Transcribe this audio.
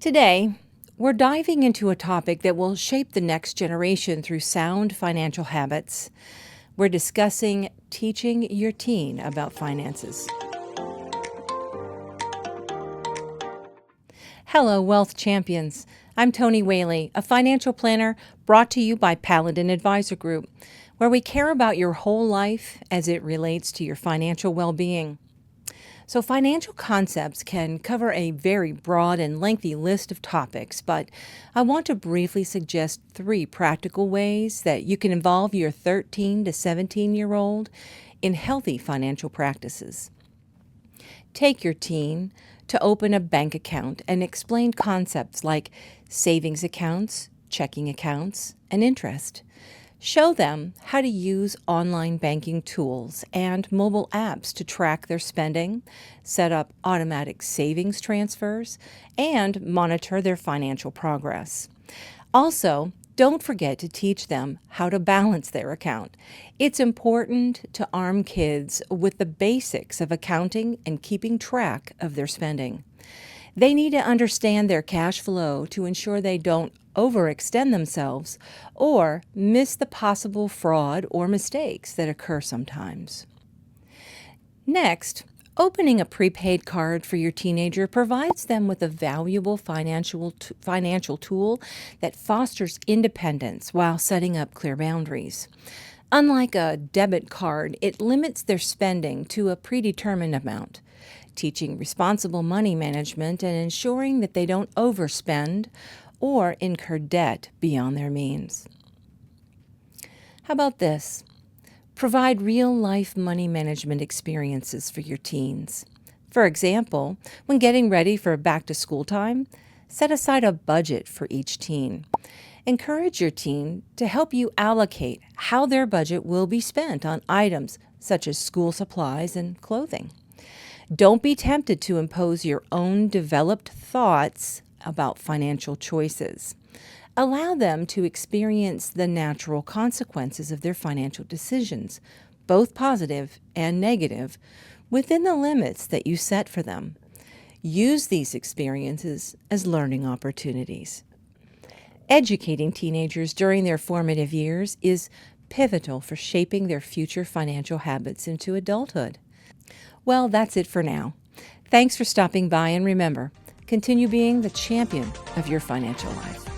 Today, we're diving into a topic that will shape the next generation through sound financial habits. We're discussing teaching your teen about finances. Hello, Wealth Champions. I'm Tony Whaley, a financial planner brought to you by Paladin Advisor Group, where we care about your whole life as it relates to your financial well-being. So financial concepts can cover a very broad and lengthy list of topics, but I want to briefly suggest 3 practical ways that you can involve your 13 to 17-year-old in healthy financial practices. Take your teen to open a bank account and explain concepts like savings accounts, checking accounts, and interest. Show them how to use online banking tools and mobile apps to track their spending, set up automatic savings transfers, and monitor their financial progress. Also, don't forget to teach them how to balance their account. It's important to arm kids with the basics of accounting and keeping track of their spending. They need to understand their cash flow to ensure they don't overextend themselves or miss the possible fraud or mistakes that occur sometimes. Next, opening a prepaid card for your teenager provides them with a valuable financial tool that fosters independence while setting up clear boundaries. Unlike a debit card, it limits their spending to a predetermined amount, teaching responsible money management and ensuring that they don't overspend or incur debt beyond their means. How about this? Provide real-life money management experiences for your teens. For example, when getting ready for back-to-school time, set aside a budget for each teen. Encourage your teen to help you allocate how their budget will be spent on items such as school supplies and clothing. Don't be tempted to impose your own developed thoughts about financial choices. Allow them to experience the natural consequences of their financial decisions, both positive and negative, within the limits that you set for them. Use these experiences as learning opportunities. Educating teenagers during their formative years is pivotal for shaping their future financial habits into adulthood. Well, that's it for now. Thanks for stopping by, and remember, continue being the champion of your financial life.